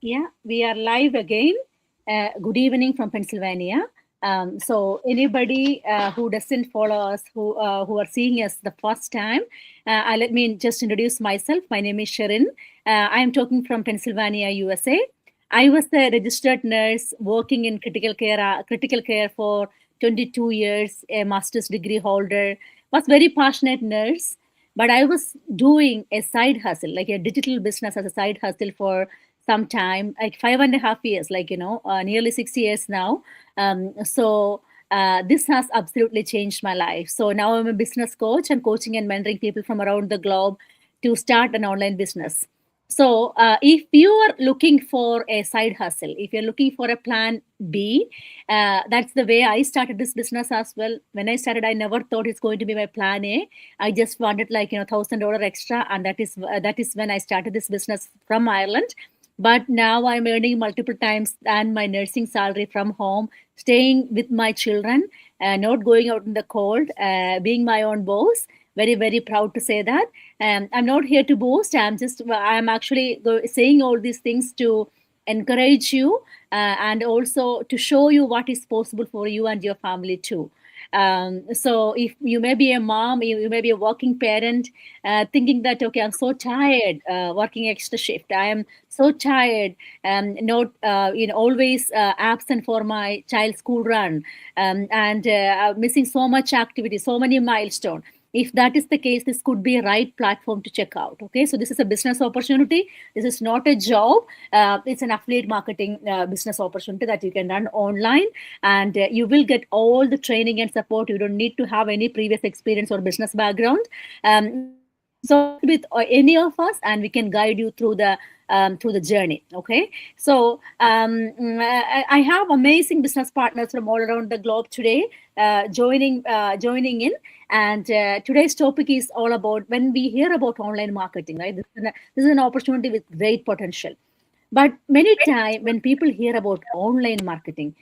Yeah, we are live again. Good evening from Pennsylvania. So anybody who doesn't follow us, who are seeing us the first time, let me just introduce myself. My name is Sherin. I am talking from Pennsylvania, USA. I was a registered nurse working in critical care for 22 years. A master's degree holder. Was very passionate nurse, but I was doing a side hustle, like a digital business as a side hustle for some time, like 5.5 years, nearly 6 years now. This has absolutely changed my life. So now I'm a business coach and coaching and mentoring people from around the globe to start an online business. So if you are looking for a side hustle, if you're looking for a plan B, that's the way I started this business as well. When I started, I never thought it's going to be my plan A. I just wanted $1,000 extra, and that is when I started this business from Ireland. But now I'm earning multiple times than my nursing salary from home, staying with my children, not going out in the cold, being my own boss. Very, very proud to say that. I'm not here to boast. I'm actually saying all these things to encourage you, and also to show you what is possible for you and your family too. So if you may be a mom, you may be a working parent, thinking that, okay, I'm so tired working extra shift. I am so tired, not always absent for my child's school run, and missing so much activity, so many milestones. If that is the case, this could be a right platform to check out. Okay, so this is a business opportunity. This is not a job. It's an affiliate marketing business opportunity that you can run online, and you will get all the training and support. You don't need to have any previous experience or business background. So connect with any of us, and we can guide you through the journey. Okay, so I have amazing business partners from all around the globe today, joining in. And today's topic is all about when we hear about online marketing, right? This is an opportunity with great potential. But many times when people hear about online marketing,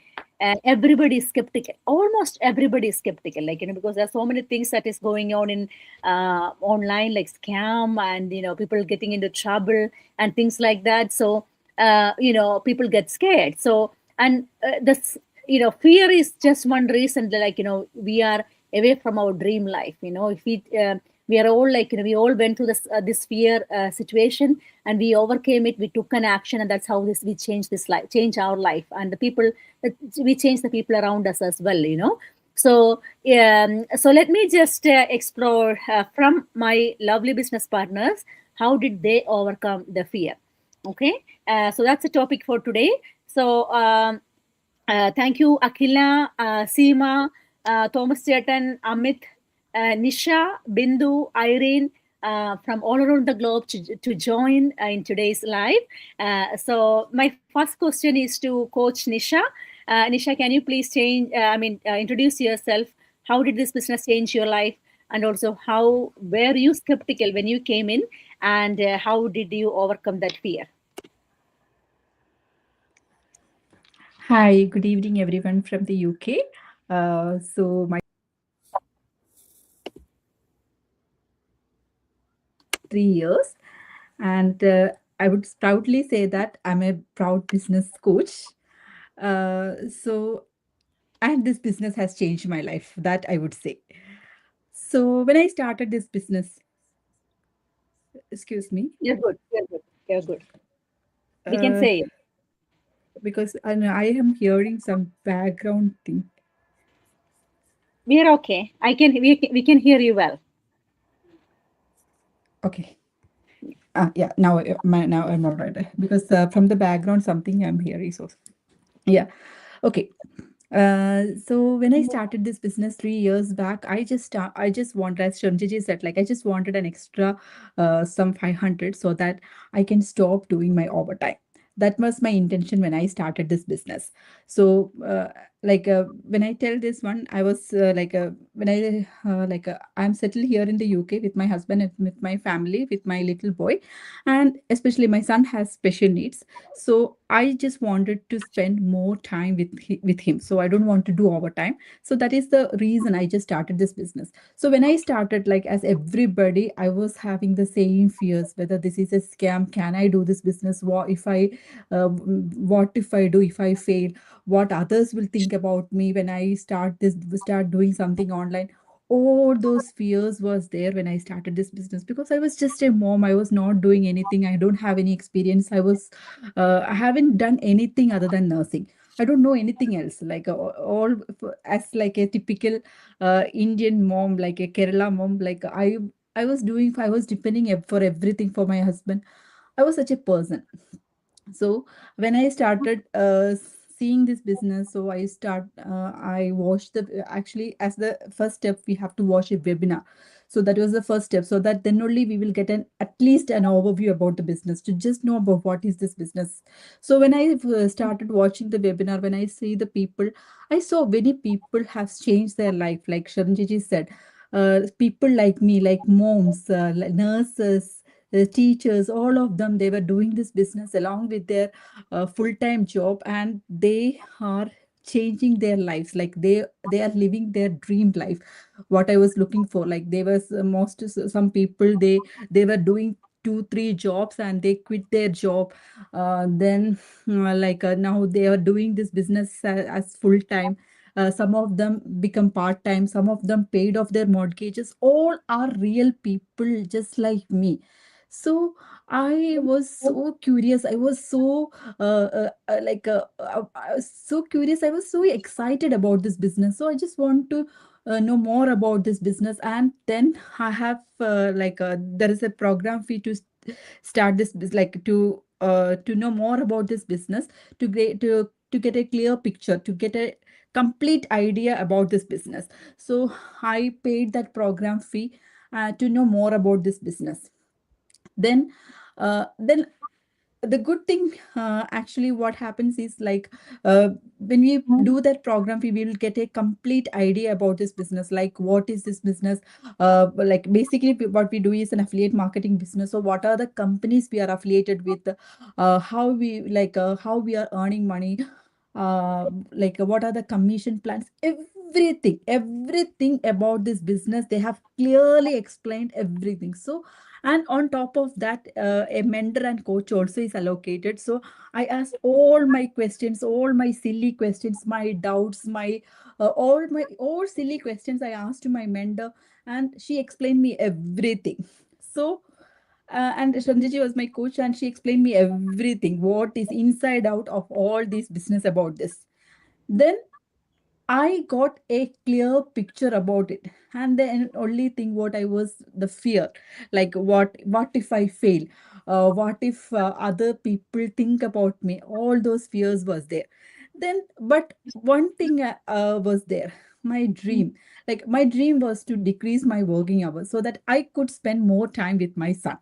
everybody is skeptical. Almost everybody is skeptical, because there's so many things that is going on in online, like scam, and people getting into trouble and things like that. So people get scared. So and this fear is just one reason that, we are away from our dream life. If we are all we all went through this fear situation, and we overcame it. We took an action, and that's how we change our life, and the people that we change the people around us as well. So let me just explore from my lovely business partners, how did they overcome the fear. Okay, so that's a topic for today. So thank you, Akila, Seema, Thomas Chetan, Amit, Nisha, Bindu, Irene, from all around the globe to join in today's live. So my first question is to Coach Nisha. Nisha, can you please introduce yourself? How did this business change your life? And also, how were you skeptical when you came in? And how did you overcome that fear? Hi, good evening, everyone from the UK. So my 3 years, and I would proudly say that I'm a proud business coach. So, and this business has changed my life. That I would say. So when I started this business, excuse me, You're good. You're good. You're good. We can uh, say it. because I am hearing some background thing. We are okay. We can hear you well. Okay. Yeah. Now I'm all right because from the background something I'm hearing. So yeah. Okay. So when I started this business 3 years back, I just wanted, as Shamjiji said, like I just wanted an extra some 500 so that I can stop doing my overtime. That was my intention when I started this business. So when I tell this one, I was when I I'm settled here in the UK with my husband and with my family, with my little boy, and especially my son has special needs. So I just wanted to spend more time with him. So I don't want to do overtime. So that is the reason I just started this business. So when I started, like as everybody, I was having the same fears whether this is a scam. Can I do this business? What if I do if I fail? What others will think about me when I start doing something online. All those fears was there when I started this business, because I was just a mom. I was not doing anything. I don't have any experience. I haven't done anything other than nursing. I don't know anything else. All as like a typical Indian mom, like a Kerala mom, I was depending for everything for my husband. I was such a person. So when I started seeing this business, so I watched the actually as the first step we have to watch a webinar. So that was the first step, so that then only we will get an at least an overview about the business, to just know about what is this business. So when I started watching the webinar, when I see the people, I saw many people have changed their life, like Sharanjiji said. People like me, like moms, like nurses, the teachers, all of them, they were doing this business along with their full-time job, and they are changing their lives. Like they are living their dream life, what I was looking for. Like they was most some people, they were doing 2 3 jobs and they quit their job. Then now they are doing this business as full time. Some of them become part time, some of them paid off their mortgages. All are real people just like me. So I was so curious. I was so I was so curious. I was so excited about this business. So I just want to know more about this business. And then I have there is a program fee to start this to know more about this business, to get a clear picture, to get a complete idea about this business. So I paid that program fee to know more about this business. Then the good thing, actually what happens is, when we do that program, we will get a complete idea about this business. Like what is this business, like basically what we do is an affiliate marketing business. So what are the companies we are affiliated with, how we are earning money, what are the commission plans, everything about this business they have clearly explained everything. So, and on top of that, a mentor and coach also is allocated. So I asked all my questions, all my silly questions, my doubts, all silly questions I asked to my mentor, and she explained me everything. So and Shanjiji was my coach, and she explained me everything, what is inside out of all this business about this. Then I got a clear picture about it. And the only thing what I was the fear, like what if I fail? What if other people think about me? All those fears was there. Then, but one thing was there, my dream. Like my dream was to decrease my working hours so that I could spend more time with my son.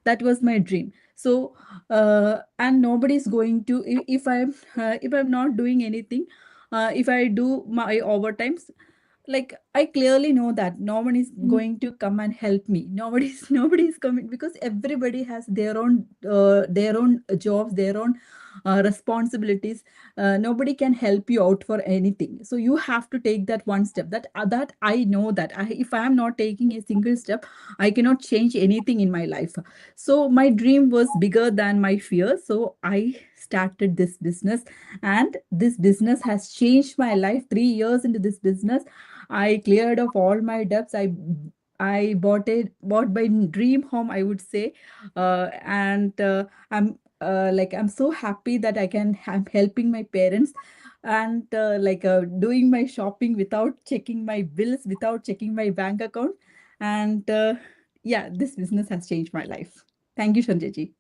That was my dream. So, and nobody's going to, if I'm not doing anything, if I do my overtimes, like I clearly know that no one is going to come and help me. Nobody's coming, because everybody has their own jobs, their own responsibilities. Nobody can help you out for anything. So you have to take that one step. That I know that if I am not taking a single step, I cannot change anything in my life. So my dream was bigger than my fear. So I started this business, and this business has changed my life. 3 years into this business, I cleared off all my debts. I bought my dream home, I would say. And I'm so happy that I'm helping my parents, and doing my shopping without checking my bills, without checking my bank account. And yeah, this business has changed my life. Thank you, Sanjay.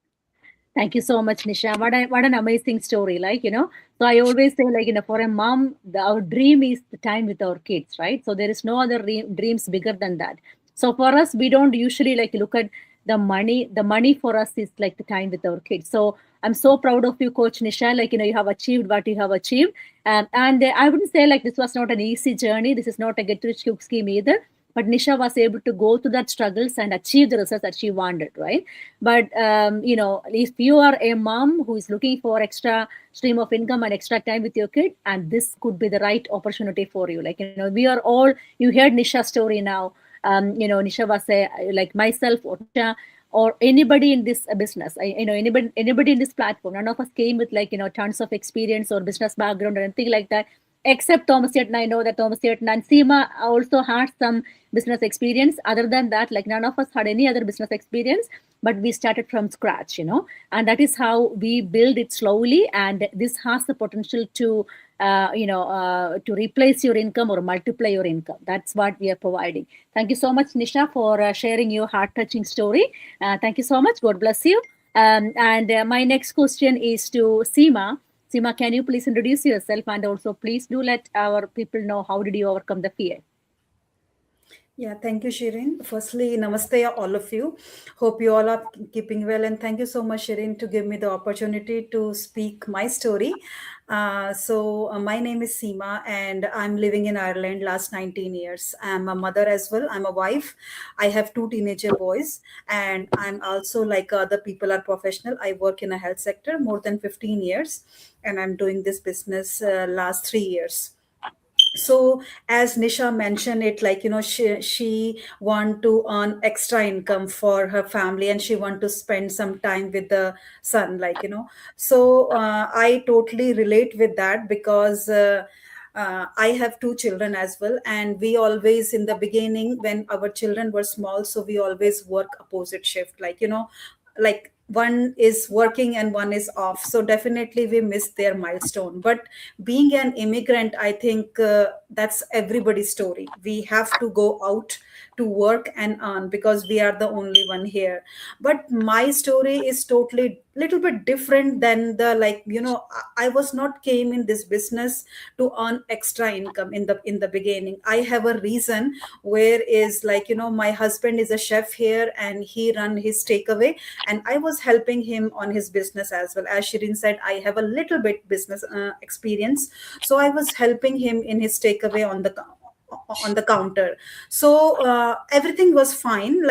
Thank you so much, Nisha. What an amazing story. So I always say, for a mom, our dream is the time with our kids, right? So there is no other dreams bigger than that. So for us, we don't usually look at the money. The money for us is like the time with our kids. So I'm so proud of you, Coach Nisha. Like, you have achieved what you have achieved. And I wouldn't say like this was not an easy journey. This is not a get rich quick scheme either. But Nisha was able to go through that struggles and achieve the results that she wanted, right? But if you are a mom who is looking for extra stream of income and extra time with your kid, and this could be the right opportunity for you. Like, we are all, you heard Nisha's story now. Nisha was a, like myself or Nisha or anybody in this business, anybody in this platform, none of us came with like tons of experience or business background or anything like that, except Thomas Yet. And I know that Thomas Yet and Seema also had some business experience. Other than that, like none of us had any other business experience, but we started from scratch, and that is how we build it slowly. And this has the potential to replace your income or multiply your income. That's what we are providing. Thank you so much, Nisha, for sharing your heart touching story. Thank you so much. God bless you. And my next question is to Seema. Seema, can you please introduce yourself, and also please do let our people know how did you overcome the fear? Yeah, thank you, Sherin. Firstly, namaste, all of you. Hope you all are keeping well, and thank you so much, Sherin, to give me the opportunity to speak my story. My name is Seema, and I'm living in Ireland last 19 years. I'm a mother as well. I'm a wife. I have two teenager boys, and I'm also like other people are professional. I work in a health sector more than 15 years, and I'm doing this business last 3 years. So as Nisha mentioned it, like she want to earn extra income for her family, and she want to spend some time with the son, so I totally relate with that, because I have two children as well, and we always in the beginning when our children were small, so we always work opposite shift, like one is working and one is off, so definitely we miss their milestone. But being an immigrant, I think that's everybody's story. We have to go out to work and earn, because we are the only one here. But my story is totally little bit different than the, I was not came in this business to earn extra income in the beginning. I have a reason, where is my husband is a chef here, and he run his takeaway, and I was helping him on his business as well. As Shirin said, I have a little bit business experience, so I was helping him in his takeaway on the counter. So everything was fine,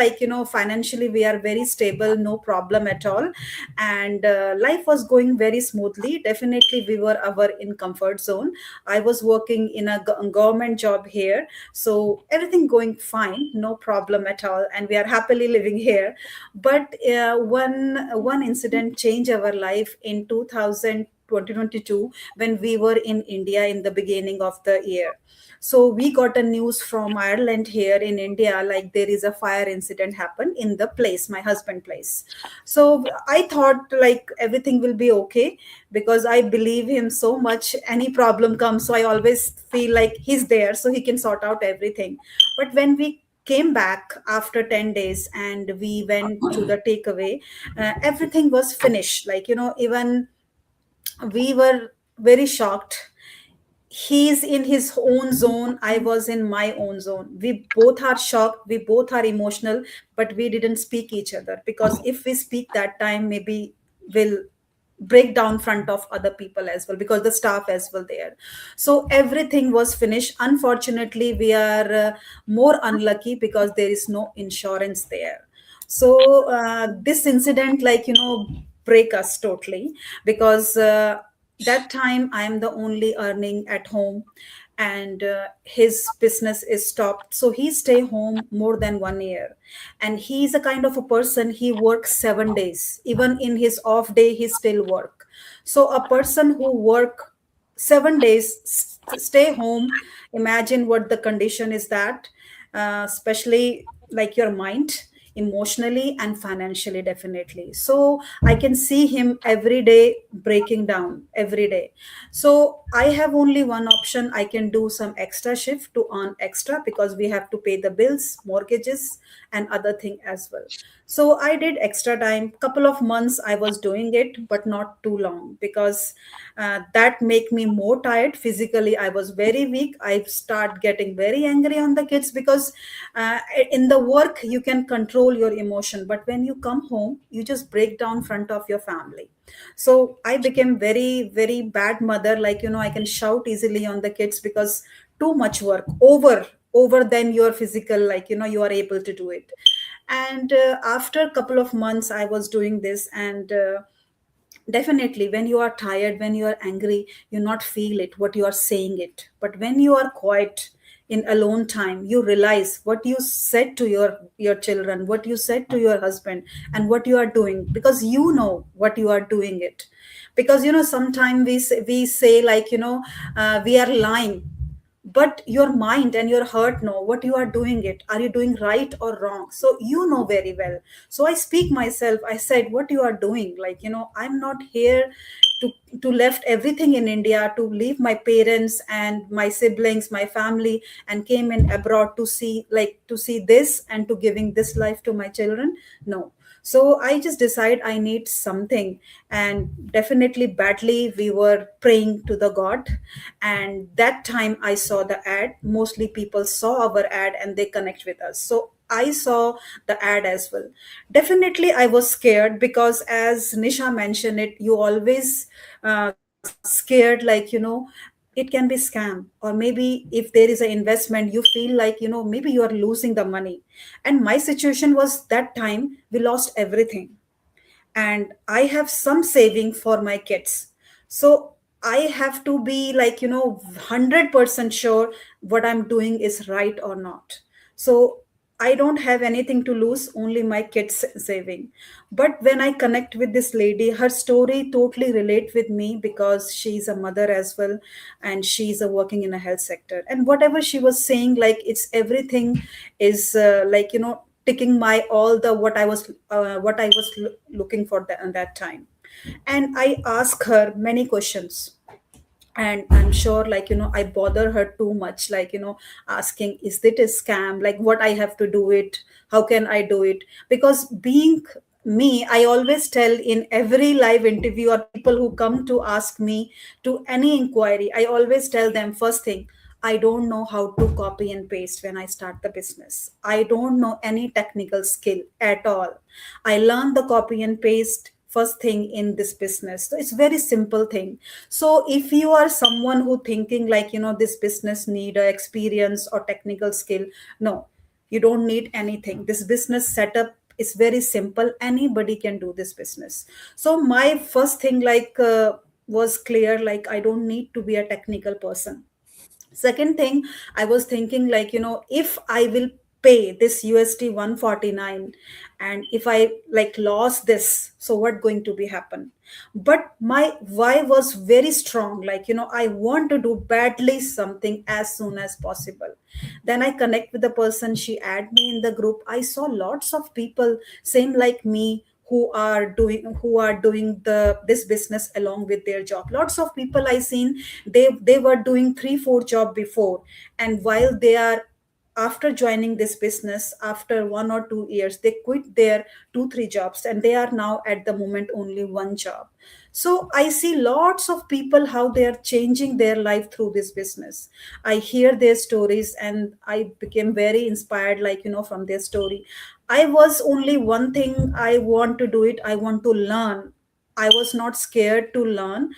financially we are very stable, no problem at all, and life was going very smoothly. Definitely we were our in comfort zone. I was working in a government job here, so everything going fine, no problem at all, and we are happily living here. But one incident changed our life in 2022, when we were in India in the beginning of the year. So we got a news from Ireland here in India, like there is a fire incident happened in the place, my husband place. So I thought like everything will be okay, because I believe him so much. Any problem comes, so I always feel like he's there, so he can sort out everything. But when we came back after 10 days and we went to the takeaway, everything was finished. Even we were very shocked. He's in his own zone, I was in my own zone. We both are shocked, we both are emotional, but we didn't speak each other, because if we speak that time, maybe we'll break down front of other people as well, because the staff as well there. So everything was finished. Unfortunately, we are more unlucky, because there is no insurance there. So this incident, break us totally, because that time I am the only earning at home, and his business is stopped, so he stay home more than 1 year. And he's a kind of a person, he works 7 days, even in his off day he still work. So a person who work 7 days, stay home, imagine what the condition is that, especially like your mind, emotionally and financially, definitely. So I can see him every day breaking down every day. So I have only one option, I can do some extra shift to earn extra, because we have to pay the bills, mortgages and other thing as well. So I did extra time, couple of months I was doing it, but not too long, because that make me more tired physically. I was very weak, I start getting very angry on the kids, because in the work you can control your emotion, but when you come home you just break down front of your family. So I became very, very bad mother. Like, I can shout easily on the kids because too much work, over than your physical, like, you are able to do it. And after a couple of months, I was doing this, and definitely, when you are tired, when you are angry, you not feel it, what you are saying it. But when you are quiet in alone time, you realize what you said to your children, what you said to your husband, and what you are doing, because you know what you are doing it. Because sometimes we say like, we are lying, but your mind and your heart know what you are doing it, are you doing right or wrong, so you know very well. So I speak myself, I said what you are doing, like, I'm not here to left everything in India, to leave my parents and my siblings, my family, and came in abroad to see, like, to see this and to giving this life to my children. No. So I just decide I need something. And definitely badly we were praying to the God. And that time I saw the ad. Mostly people saw our ad and they connect with us. So I saw the ad as well. Definitely I was scared, because as Nisha mentioned it, you always scared, like, it can be scam, or maybe if there is an investment, you feel like, maybe you are losing the money. And my situation was that time we lost everything, and I have some saving for my kids. So I have to be like, 100% sure what I'm doing is right or not. So I don't have anything to lose, only my kids saving. But when I connect with this lady, her story totally relate with me, because she's a mother as well, and she's working in a health sector. And whatever she was saying, like, it's everything is like, ticking my all the what I was looking for that time. And I ask her many questions, and I'm sure, like, I bother her too much, like, asking, is it a scam, like what I have to do it, how can I do it? Because being me, I always tell in every live interview, or people who come to ask me to any inquiry, I always tell them first thing, I don't know how to copy and paste when I start the business. I don't know any technical skill at all. I learned the copy and paste first thing in this business. So it's very simple thing. So if you are someone who thinking like, this business need a experience or technical skill, no, you don't need anything. This business setup is very simple. Anybody can do this business. So my first thing, like, was clear, like, I don't need to be a technical person. Second thing, I was thinking, like, if I will pay this USD 149, and if I like lost this, so what going to be happen? But my why was very strong, like, I want to do badly something as soon as possible. Then I connect with the person, she add me in the group. I saw lots of people same like me, who are doing this business along with their job. Lots of people I seen, they were doing 3 4 job before, and while they are, after joining this business, after 1 or 2 years, they quit their 2 3 jobs, and they are now at the moment only one job. So I see lots of people how they are changing their life through this business. I hear their stories, and I became very inspired, like, from their story. I was only one thing, I want to do it, I want to learn. I was not scared to learn.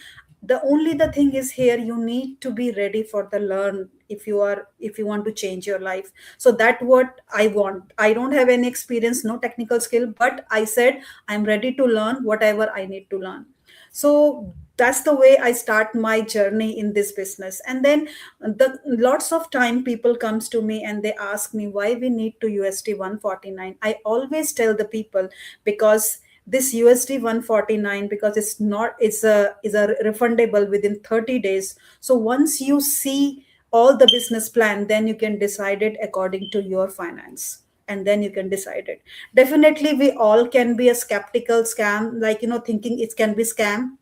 The thing is, here you need to be ready for the learn, if you want to change your life. So that what I want. I don't have any experience, no technical skill, but I said I'm ready to learn whatever I need to learn. So that's the way I start my journey in this business. And then the lots of time people comes to me and they ask me why we need to USD 149. I always tell the people, because this USD 149, because it's a refundable within 30 days. So once you see all the business plan, then you can decide it according to your finance, and then you can decide it. Definitely we all can be a skeptical scam, like, thinking it can be scam.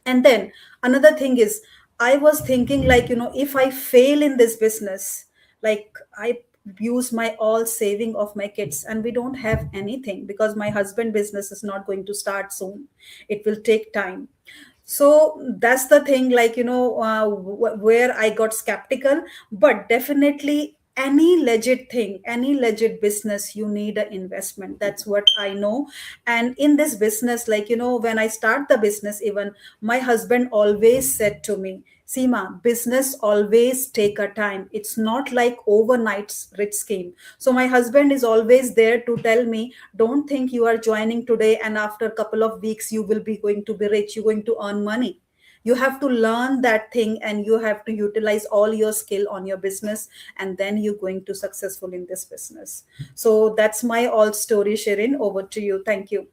And then another thing is, I was thinking, like, if I fail in this business, like, I use my all saving of my kids, and we don't have anything, because my husband business is not going to start soon, it will take time. So that's the thing, like, where I got skeptical. But definitely any legit thing, any legit business, you need an investment. That's what I know. And in this business, like, when I start the business, even my husband always said to me, Seema, business always take a time. It's not like overnight rich scheme. So my husband is always there to tell me, don't think you are joining today and after a couple of weeks you will be going to be rich, you're going to earn money. You have to learn that thing and you have to utilize all your skill on your business, and then you're going to successful in this business. So that's my all story, Shirin. Over to you. Thank you.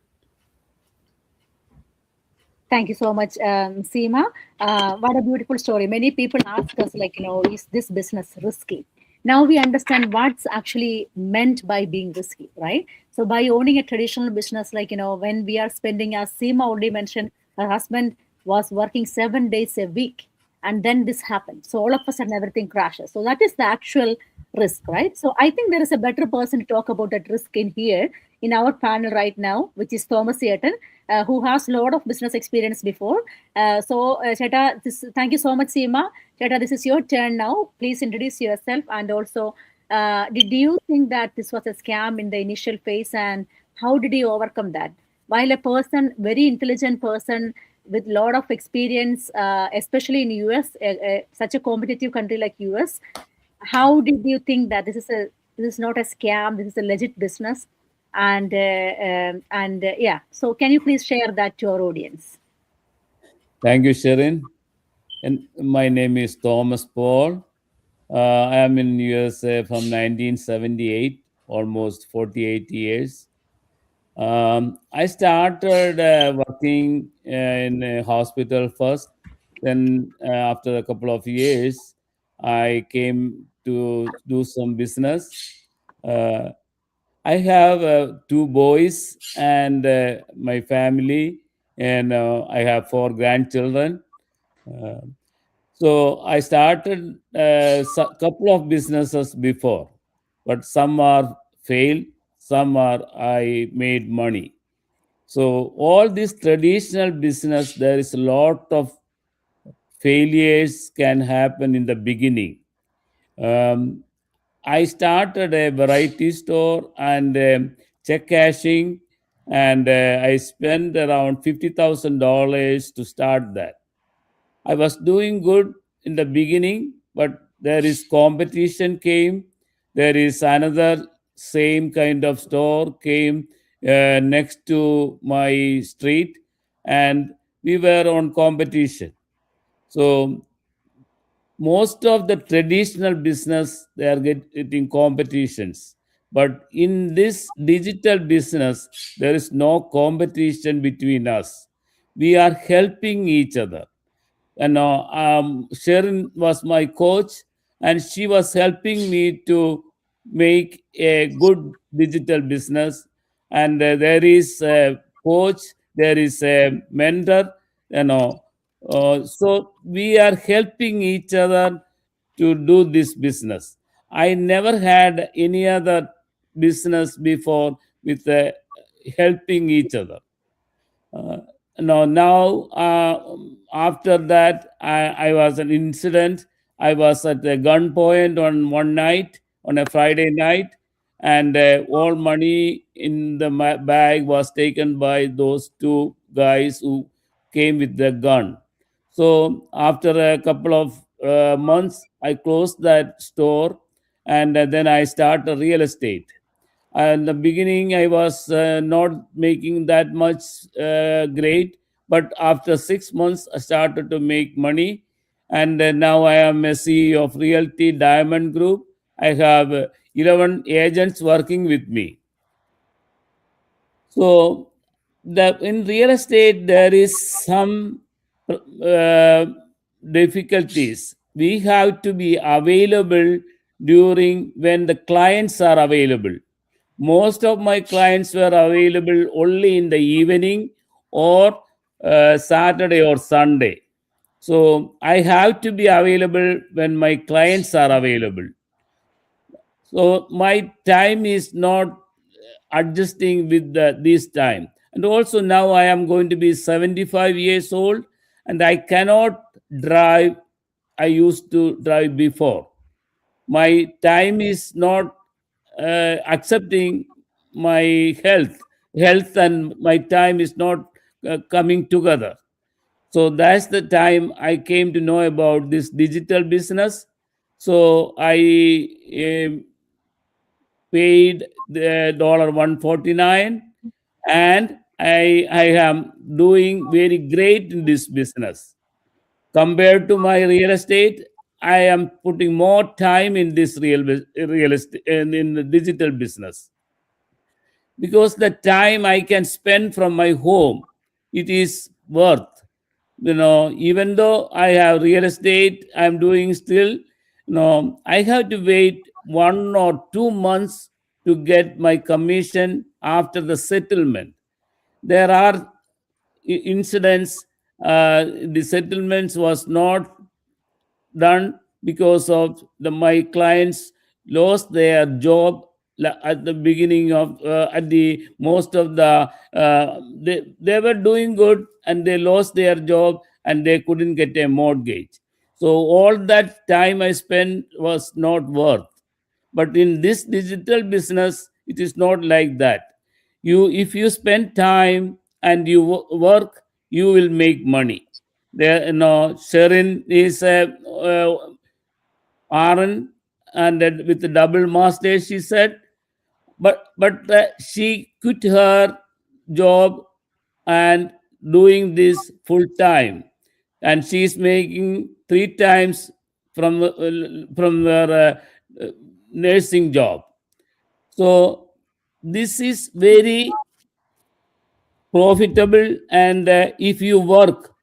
Thank you so much, Seema. What a beautiful story. Many people ask us, like, is this business risky? Now we understand what's actually meant by being risky, right? So by owning a traditional business, like, when we are spending, as Seema already mentioned, her husband was working 7 days a week, and then this happened. So all of a sudden, everything crashes. So that is the actual risk, right? So I think there is a better person to talk about that risk in here in our panel right now, which is Thomas Yeaton, who has a lot of business experience before. Cheta, thank you so much, Seema. Cheta, this is your turn now. Please introduce yourself, and also, did you think that this was a scam in the initial phase, and how did you overcome that? While a person, very intelligent person with a lot of experience, especially in US, such a competitive country like US, how did you think that this is not a scam, this is a legit business? And yeah, so can you please share that to our audience? Thank you, Sherin. And my name is Thomas Paul. I am in USA from 1978, almost 48 years. I started working in a hospital first. Then, after a couple of years, I came to do some business. Uh, I have two boys and my family, and I have four grandchildren. Uh, so I started a couple of businesses before, but some are failed, some are I made money. So all this traditional business, there is a lot of failures can happen in the beginning. Um, I started a variety store and check cashing, and I spent around $50,000 to start that. I was doing good in the beginning, but there is competition came. There is another same kind of store came next to my street, and we were on competition. So most of the traditional business they are getting competitions, but in this digital business there is no competition between us. We are helping each other. And Sherin was my coach, and she was helping me to make a good digital business. And there is a coach, there is a mentor, you know. So we are helping each other to do this business. I never had any other business before with helping each other. Uh, now, after that, I was an incident. I was at a gunpoint on one night, on a Friday night, and all money in the bag was taken by those two guys who came with the gun. So after a couple of months, I closed that store, and then I started real estate. In the beginning, I was not making that much great, but after 6 months, I started to make money. And now I am a CEO of Realty Diamond Group. I have 11 agents working with me. So, in real estate, there is some uh, difficulties. We have to be available during when the clients are available. Most of my clients were available only in the evening or Saturday or Sunday. So I have to be available when my clients are available. So my time is not adjusting with this time. And also now I am going to be 75 years old, and I cannot drive. I used to drive before. my time is not accepting my health and my time is not coming together. So that's the time I came to know about this digital business. So I paid the dollar 149, and I am doing very great in this business compared to my real estate. I am putting more time in this real estate in the digital business, because the time I can spend from my home, it is worth. Even though I have real estate, I'm doing still. I have to wait 1 or 2 months to get my commission after the settlement. There are incidents. The settlements was not done because of my clients lost their job at the beginning of at the most of the they were doing good and they lost their job and they couldn't get a mortgage. So all that time I spent was not worth. But in this digital business, it is not like that. If you spend time and you work, you will make money. There, Sherin is a RN and with the double master, she said. But she quit her job and doing this full time, and she is making 3 times from her nursing job. So this is very profitable, and if you work,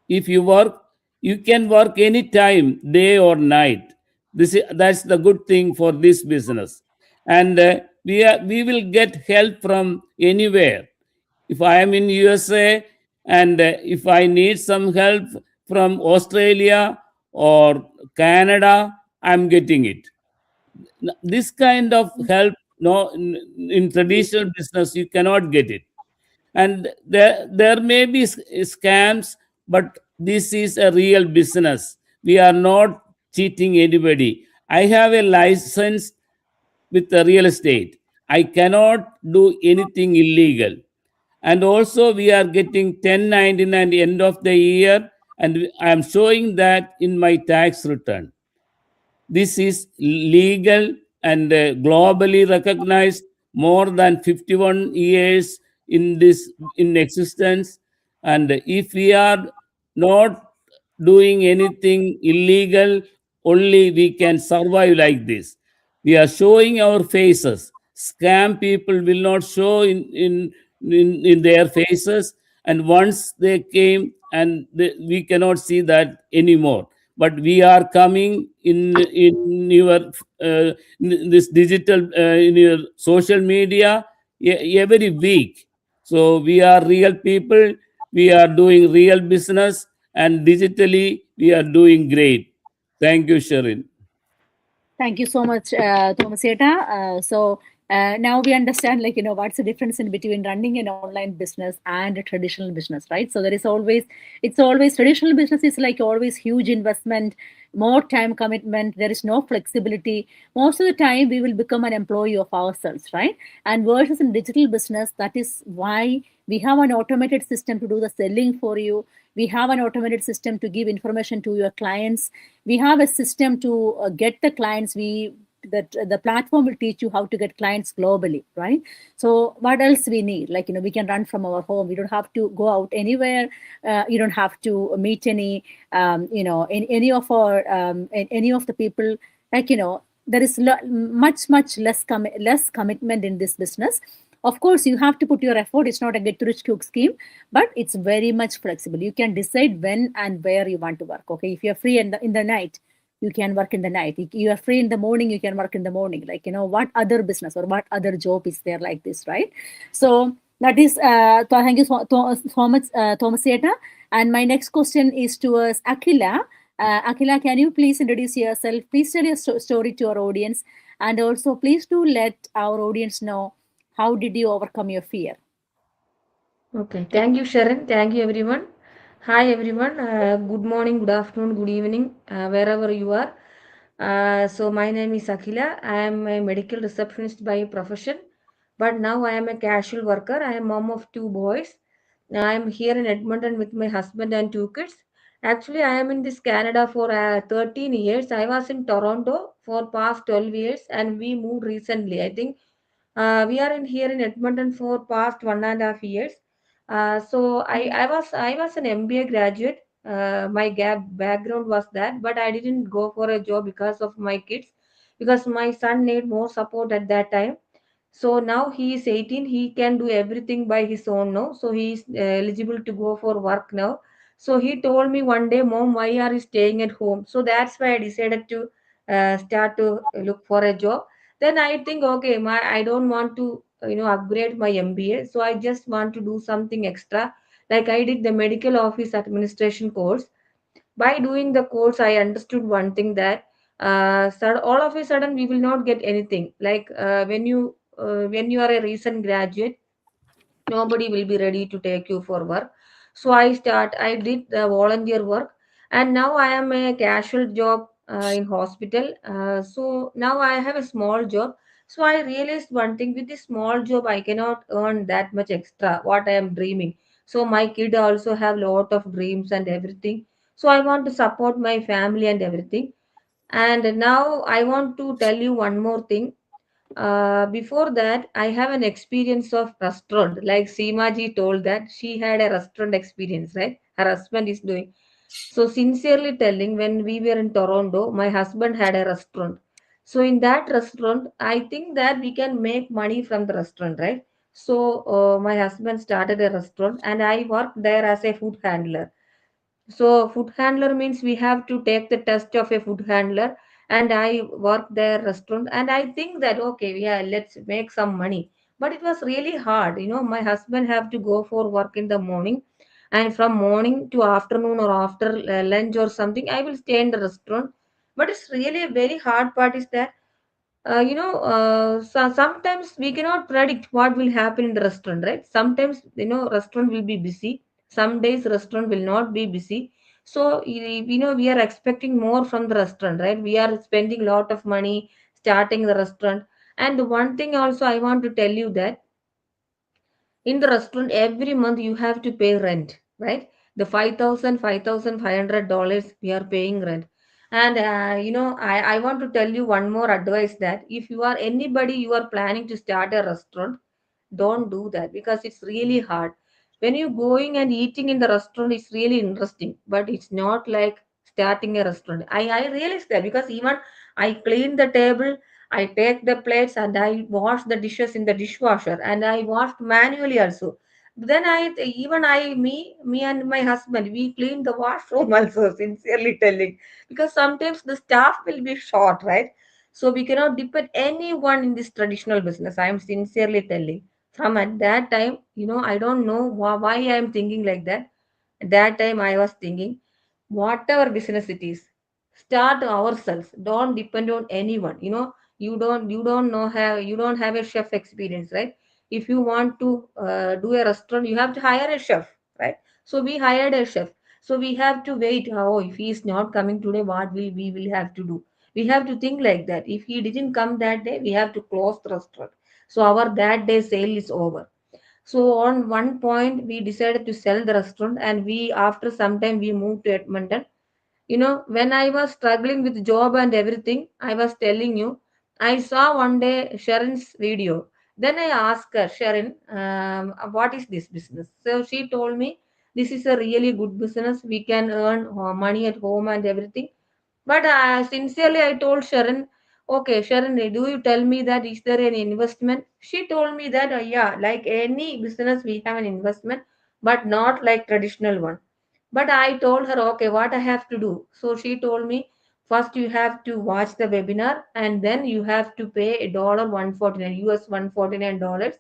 you can work anytime, day or night. That's the good thing for this business. And we will get help from anywhere. If I am in USA, and if I need some help from Australia or Canada, I'm getting it. This kind of help, no, in traditional business you cannot get it. And there may be scams, but this is a real business. We are not cheating anybody. I have a license with the real estate. I cannot do anything illegal. And also we are getting 1099 at the end of the year, and I am showing that in my tax return. This is legal and globally recognized, more than 51 years in existence. And if we are not doing anything illegal, only we can survive like this. We are showing our faces. Scam people will not show in their faces, and once they came, and we cannot see that anymore. But we are coming in your this digital in your social media every week. So we are real people. We are doing real business, and digitally we are doing great. Thank you, Sherin. Thank you so much, Thomaseta. Now we understand, like, what's the difference in between running an online business and a traditional business, right? So it's always traditional business is like always huge investment, more time commitment. There is no flexibility. Most of the time, we will become an employee of ourselves, right? And versus in digital business, that is why we have an automated system to do the selling for you. We have an automated system to give information to your clients. We have a system to get the clients. That the platform will teach you how to get clients globally, right? So what else we need? Like, we can run from our home. We don't have to go out anywhere. You don't have to meet any in any of our any of the people. Like, there is much less commitment in this business. Of course, you have to put your effort. It's not a get rich quick scheme, but it's very much flexible. You can decide when and where you want to work. Okay, if you're free in the night, you can work in the night. If you are free in the morning, you can work in the morning. Like, what other business or what other job is there like this, right? So that is, thank you so much, Thomaseta. And my next question is towards Akila. Akila, can you please introduce yourself? Please tell your story to our audience. And also, please do let our audience know, how did you overcome your fear? Okay, thank you, Sharon. Thank you, everyone. Hi, everyone. Good morning, good afternoon, good evening, wherever you are. So my name is Akhila. I am a medical receptionist by profession, but now I am a casual worker. I am mom of two boys. I am here in Edmonton with my husband and two kids. Actually, I am in this Canada for 13 years. I was in Toronto for past 12 years, and we moved recently. I think we are in here in Edmonton for past 1.5 years. So I was an MBA graduate. My background was that, but I didn't go for a job because of my kids, because my son need more support at that time. So now he is 18. He can do everything by his own now. So he is eligible to go for work now. So he told me one day, Mom, why are you staying at home? So that's why I decided to start to look for a job. Then I think, okay, I don't want to upgrade my MBA. So I just want to do something extra. Like I did the medical office administration course. By doing the course, I understood one thing, that all of a sudden we will not get anything. Like when you are a recent graduate, nobody will be ready to take you for work. So I did the volunteer work, and now I am a casual job in hospital. So now I have a small job. So I realized one thing: with this small job I cannot earn that much extra what I am dreaming. So my kid also have lot of dreams and everything. So I want to support my family and everything. And now I want to tell you one more thing. Before that, I have an experience of restaurant. Like Seema ji told that she had a restaurant experience, right? Her husband is doing. So sincerely telling, when we were in Toronto, my husband had a restaurant. So in that restaurant, I think that we can make money from the restaurant, right? So my husband started a restaurant, and I worked there as a food handler. So food handler means we have to take the test of a food handler, and I work their restaurant, and I think that okay, yeah, let's make some money. But it was really hard. My husband have to go for work in the morning, and from morning to afternoon or after lunch or something, I will stay in the restaurant. But it's really a very hard part is that so sometimes we cannot predict what will happen in the restaurant, right? Sometimes restaurant will be busy, some days restaurant will not be busy. So we are expecting more from the restaurant, right? We are spending a lot of money starting the restaurant. And one thing also I want to tell you, that in the restaurant every month you have to pay rent, right? The 5500 dollars we are paying rent. And I want to tell you one more advice, that if you are anybody, you are planning to start a restaurant, don't do that, because it's really hard. When you going and eating in the restaurant, it's really interesting, but it's not like starting a restaurant. I realized that, because even I clean the table, I take the plates, and I wash the dishes in the dishwasher, and I washed manually also. Then me and my husband, we clean the washroom also, sincerely telling, because sometimes the staff will be short, right? So we cannot depend anyone in this traditional business. I am sincerely telling. From at that time, I don't know why I am thinking like that. At that time, I was thinking, whatever business it is, start ourselves. Don't depend on anyone. You don't have a chef experience, right? If you want to do a restaurant, you have to hire a chef, right? So we hired a chef. So we have to wait. Oh, if he is not coming today, what we will have to do? We have to think like that. If he didn't come that day, we have to close the restaurant. So our that day sale is over. So on one point, we decided to sell the restaurant, and we after some time we moved to Edmonton. When I was struggling with job and everything, I was telling you, I saw one day Sharon's video. Then I asked her, Sharon, what is this business? So she told me, this is a really good business. We can earn money at home and everything. But sincerely, I told Sharon, okay, Sharon, do you tell me that is there an investment? She told me that, yeah, like any business, we have an investment, but not like traditional one. But I told her, okay, what I have to do? So she told me, first you have to watch the webinar, and then you have to pay a dollar 149, US $149.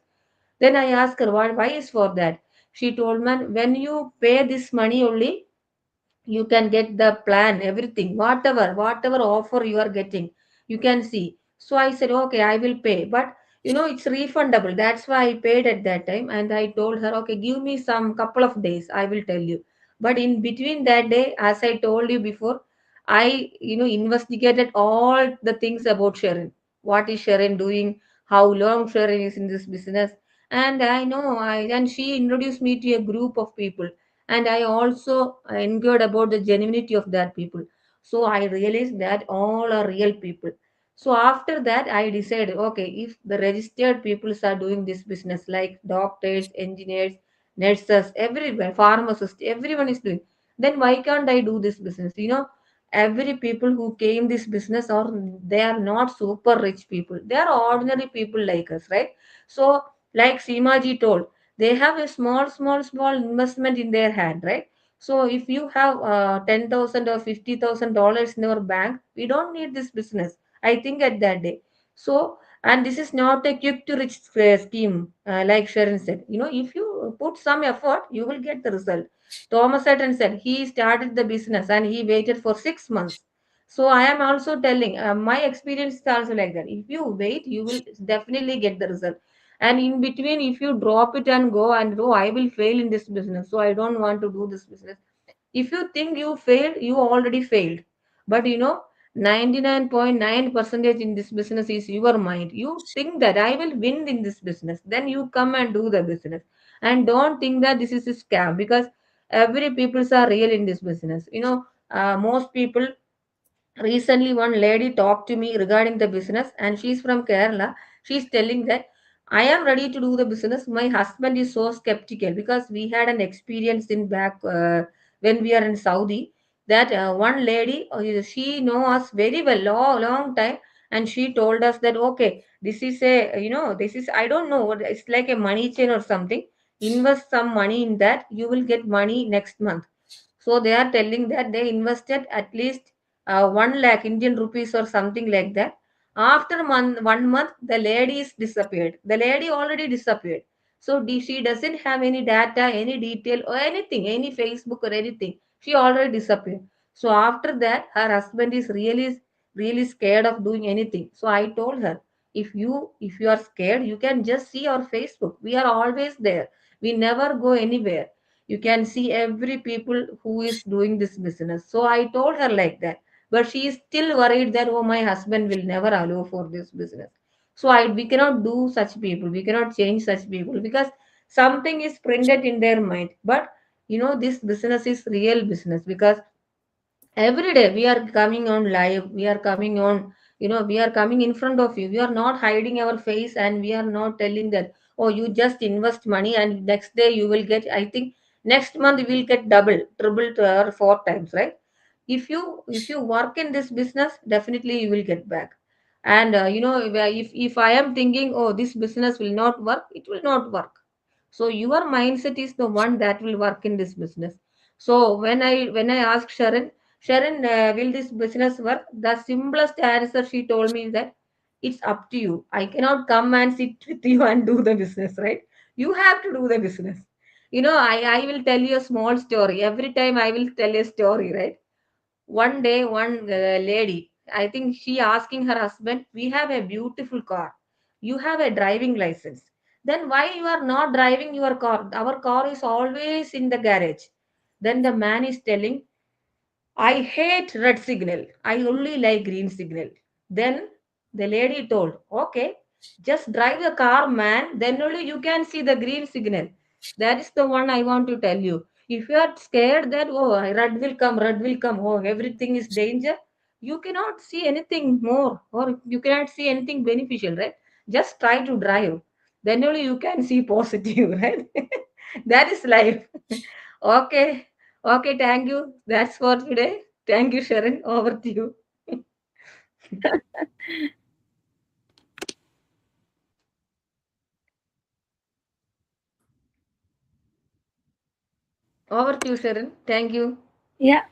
Then I asked her, why is for that? She told me, when you pay this money only, you can get the plan, everything, whatever offer you are getting, you can see. So I said, okay, I will pay, but it's refundable. That's why I paid at that time, and I told her, okay, give me some couple of days, I will tell you. But in between that day, as I told you before, I, investigated all the things about Sherin. What is Sherin doing? How long Sherin is in this business? And and she introduced me to a group of people. And I also inquired about the genuinity of that people. So I realized that all are real people. So after that, I decided, okay, if the registered peoples are doing this business, like doctors, engineers, nurses, everyone, pharmacists, everyone is doing, then why can't I do this business? Every people who came this business, or they are not super rich people, they are ordinary people like us, right? So like Seemaji told, they have a small investment in their hand, right? So if you have 10,000 or $50,000 in your bank, we don't need this business, I think, at that day. So, and this is not a quick to rich scheme, like Sharon said. If you put some effort, you will get the result. Thomas Edison said he started the business and he waited for 6 months. So I am also telling, my experience is also like that. If you wait, you will definitely get the result. And in between, if you drop it and go and oh, I will fail in this business, so I don't want to do this business. If you think you failed, you already failed. But 99.9 percentage in this business is your mind. You think that I will win in this business, then you come and do the business. And don't think that this is a scam, because every peoples are real in this business. Most people, recently one lady talked to me regarding the business, and she's from Kerala. She's telling that I am ready to do the business. My husband is so skeptical, because we had an experience in back, when we are in Saudi, that one lady, she know us very well, long time. And she told us that, okay, this is a, this is, I don't know what, it's like a money chain or something. Invest some money in that, you will get money next month. So they are telling that they invested at least 1 lakh Indian rupees or something like that. After 1 month, the lady is disappeared. The lady already disappeared. So she doesn't have any data, any detail or anything, any Facebook or anything. She already disappeared. So after that, her husband is really scared of doing anything. So I told her, if you are scared, you can just see our Facebook. We are always there. We never go anywhere. You can see every people who is doing this business. So I told her like that, but she is still worried that, oh, my husband will never allow for this business. So we cannot do such people, we cannot change such people, because something is printed in their mind. But this business is real business, because every day we are coming on live, we are coming on, we are coming in front of you, we are not hiding our face, and we are not telling that, oh, you just invest money and next day you will get, I think next month you will get double, triple, or four times, right? If you work in this business, definitely you will get back. And if I am thinking, oh, this business will not work, it will not work. So your mindset is the one that will work in this business. So when I asked Sharon, will this business work? The simplest answer she told me is that it's up to you. I cannot come and sit with you and do the business, right? You have to do the business. I will tell you a small story. Every time I will tell a story, right? One day, one lady, I think she asking her husband, we have a beautiful car. You have a driving license. Then why you are not driving your car? Our car is always in the garage. Then the man is telling, I hate red signal. I only like green signal. Then the lady told, okay, just drive the car, man. Then only you can see the green signal. That is the one I want to tell you. If you are scared that, oh, red will come, oh, everything is danger, you cannot see anything more, or you cannot see anything beneficial, right? Just try to drive. Then only you can see positive, right? That is life. Okay. Okay, thank you. That's for today. Thank you, Sharon. Over to you. Over to you, Sharon. Thank you. Yeah,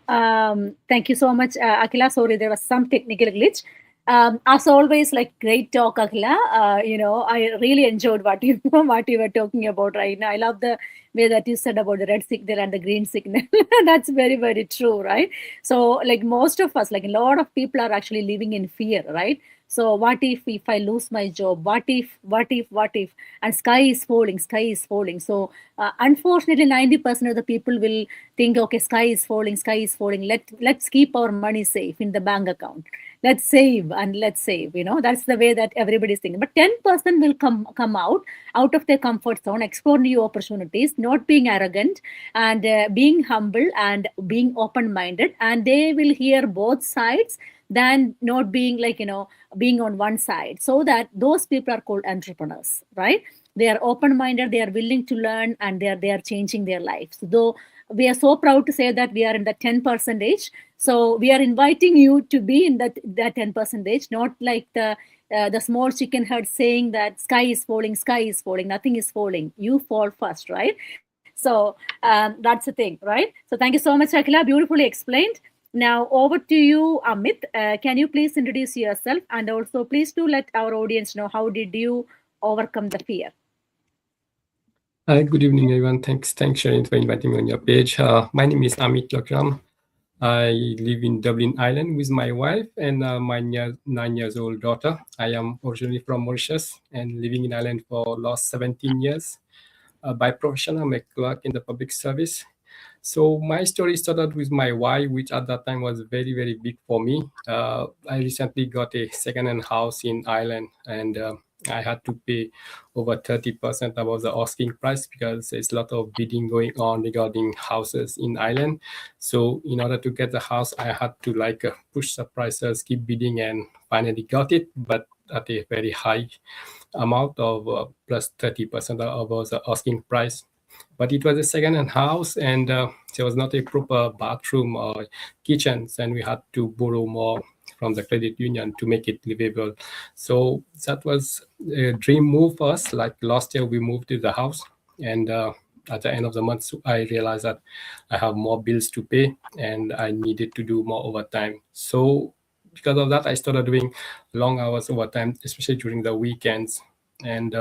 thank you so much, Akila. Sorry, there was some technical glitch. As always, like great talk, Akila. I really enjoyed what you what you were talking about right now. I love the way that you said about the red signal and the green signal. That's very, very true, right? So, like most of us, like a lot of people are actually living in fear, right? So what if I lose my job? What if? And sky is falling. So unfortunately, 90% of the people will think, okay, sky is falling, sky is falling. Let's keep our money safe in the bank account. Let's save and let's save. That's the way that everybody's thinking. But 10% will come out of their comfort zone, explore new opportunities, not being arrogant, and being humble and being open minded, and they will hear both sides than not being like being on one side. So that those people are called entrepreneurs, right? They are open minded, they are willing to learn, and they are changing their lives. Though we are so proud to say that we are in the 10 percentage. So we are inviting you to be in that 10 percentage, not like the small chicken herd saying that sky is falling, nothing is falling. You fall first, right? So that's the thing, right? So thank you so much, Akila. Beautifully explained. Now over to you, Amit. Can you please introduce yourself, and also please do let our audience know how did you overcome the fear? Hi, good evening, everyone. Thanks, Sherin, for inviting me on your page. My name is Amit Lokram. I live in Dublin, Ireland, with my wife and my 9-year-old daughter. I am originally from Mauritius and living in Ireland for last 17 years. By profession, I'm a clerk in the public service. So my story started with my wife, which at that time was very, very big for me. I recently got a second-hand house in Ireland, and I had to pay over 30% above the asking price because there's a lot of bidding going on regarding houses in Ireland. So in order to get the house, I had to push the prices, keep bidding, and finally got it, but at a very high amount of plus 30% above the asking price. But it was a second-hand house, and there was not a proper bathroom or kitchen, and we had to borrow more from the credit union to make it livable. So that was a dream move for us. Like last year, we moved to the house, and at the end of the month, I realized that I have more bills to pay, and I needed to do more overtime. So because of that, I started doing long hours overtime, especially during the weekends. And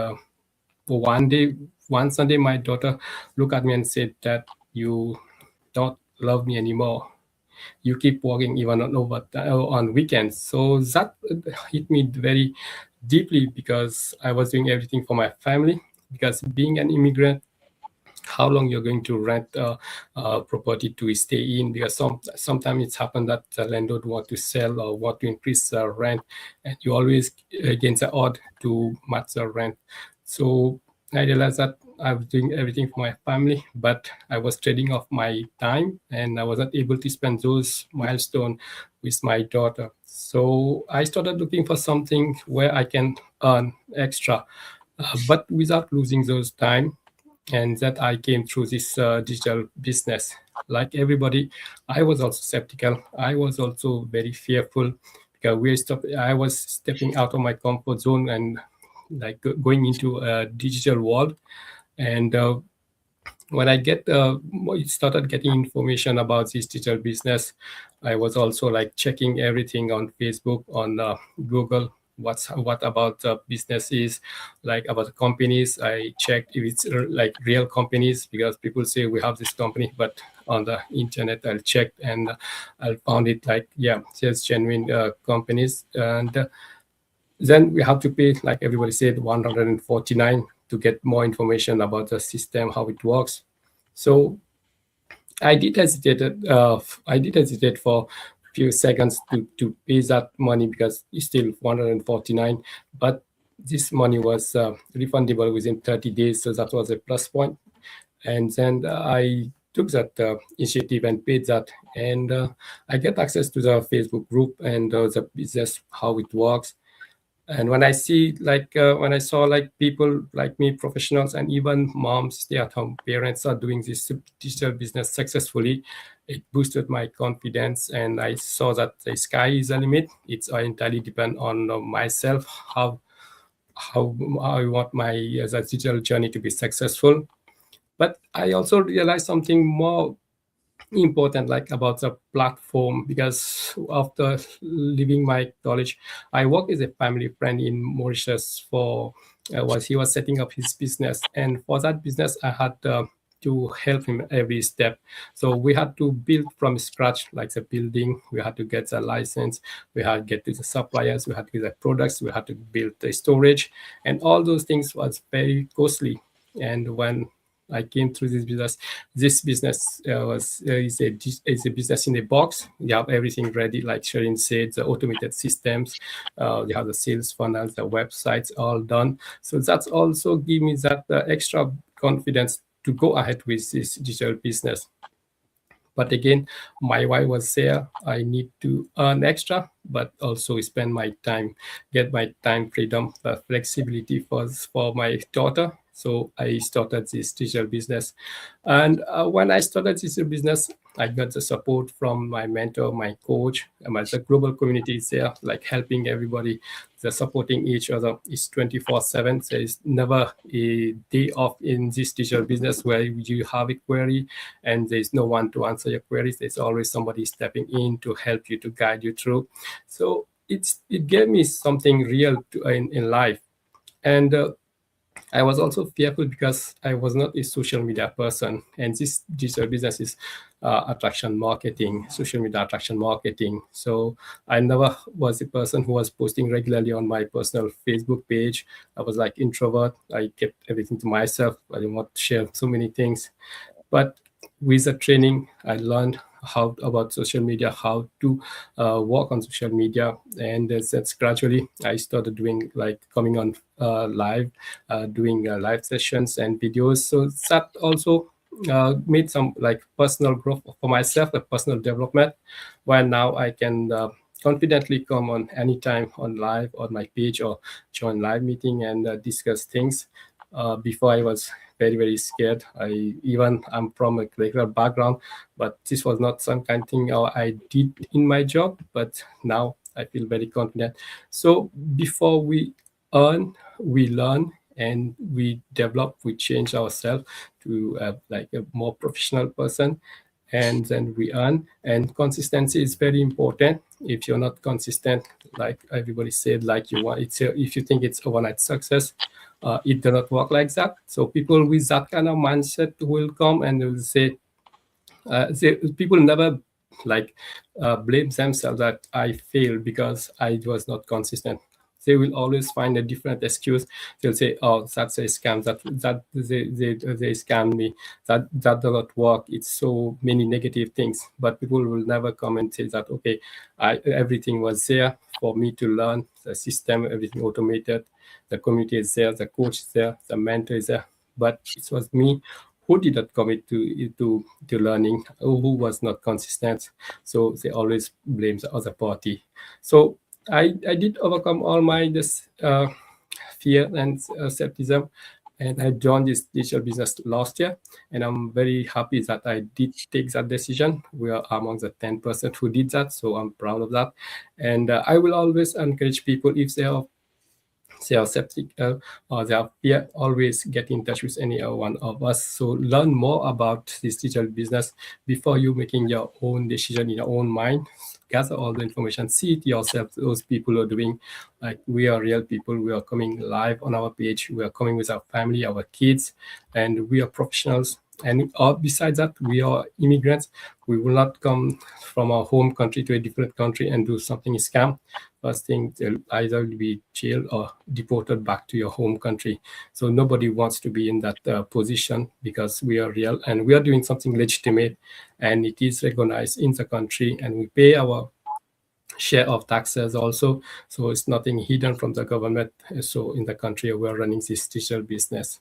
one Sunday, my daughter looked at me and said that you don't love me anymore. You keep working even on weekends. So that hit me very deeply because I was doing everything for my family. Because being an immigrant, how long you're going to rent property to stay in, because sometimes it's happened that the landlord want to sell or want to increase the rent, and you always against the odd to match the rent. So I realized that I was doing everything for my family, but I was trading off my time, and I wasn't able to spend those milestones with my daughter. So I started looking for something where I can earn extra, but without losing those time. And that I came through this digital business. Like everybody, I was also skeptical. I was also very fearful because I was stepping out of my comfort zone and going into a digital world. And when I started getting information about this digital business, I was also checking everything on Facebook, on Google. What about the businesses, about the companies. I checked if it's real companies, because people say we have this company, but on the internet I checked and I found it there's genuine companies. And then we have to pay, like everybody said, 149 to get more information about the system, how it works. So I did hesitate for a few seconds to pay that money, because it's still 149, but this money was refundable within 30 days, so that was a plus point. And then I took that initiative and paid that, and I get access to the Facebook group and the business, how it works. And when I when I saw people like me, professionals, and even moms, stay-at-home parents are doing this digital business successfully, it boosted my confidence, and I saw that the sky is the limit. It's entirely depend on myself, how I want my digital journey to be successful. But I also realized something more important about the platform, because after leaving my college, I worked as a family friend in Mauritius for he was setting up his business, and for that business I had to help him every step. So we had to build from scratch, like the building. We had to get the license. We had to get to the suppliers. We had to get the products. We had to build the storage, and all those things was very costly. And when I came through this business is a business in a box. You have everything ready, like Sherin said, the automated systems, you have the sales funnels, the websites all done. So that's also give me that extra confidence to go ahead with this digital business. But again, my wife was there. I need to earn extra, but also spend my time, get my time freedom, flexibility for my daughter. So I started this digital business. And when I started this business, I got the support from my mentor, my coach, and the global community is there, like helping everybody. They're supporting each other. It's 24/7. There is never a day off in this digital business where you have a query and there's no one to answer your queries. There's always somebody stepping in to help you, to guide you through. So it gave me something real in life. And I was also fearful because I was not a social media person, and this digital business is attraction marketing, social media attraction marketing. So I never was a person who was posting regularly on my personal Facebook page. I was like introvert. I kept everything to myself. I didn't want to share so many things. But with the training, I learned how about social media, how to work on social media, and that's gradually I started doing like coming on live, doing live sessions and videos. So that also made some like personal growth for myself, a personal development, where now I can confidently come on anytime on live on my page or join live meeting and discuss things. Before I was very scared. I'm from a clerical background, but this was not some kind of thing I did in my job. But now I feel very confident. So before we earn, we learn, and we develop. We change ourselves to like a more professional person, and then we earn. And consistency is very important. If you're not consistent, like everybody said, like if you think it's overnight success, it does not work like that. So people with that kind of mindset will come and will say, people never like blame themselves that I failed because I was not consistent. They will always find a different excuse. They'll say, "Oh, that's a scam. That they scammed me. That does not work. It's so many negative things." But people will never come and say that, "Okay, everything was there for me to learn. The system, everything automated. The community is there. The coach is there. The mentor is there. But it was me who did not commit to learning, who was not consistent." So they always blame the other party. So I did overcome all my fear and skepticism, and I joined this digital business last year, and I'm very happy that I did take that decision. We are among the 10% who did that, so I'm proud of that. And I will always encourage people, if they are skeptical or they are fear, always get in touch with any one of us. So learn more about this digital business before you making your own decision in your own mind. Gather all the information, see it yourself. Those people are doing, like, we are real people. We are coming live on our page. We are coming with our family, our kids, and we are professionals. And besides that, we are immigrants. We will not come from our home country to a different country and do something scam. First thing, they'll either be jailed or deported back to your home country. So nobody wants to be in that position, because we are real and we are doing something legitimate, and it is recognized in the country, and we pay our share of taxes also. So it's nothing hidden from the government. So in the country, we're running this digital business.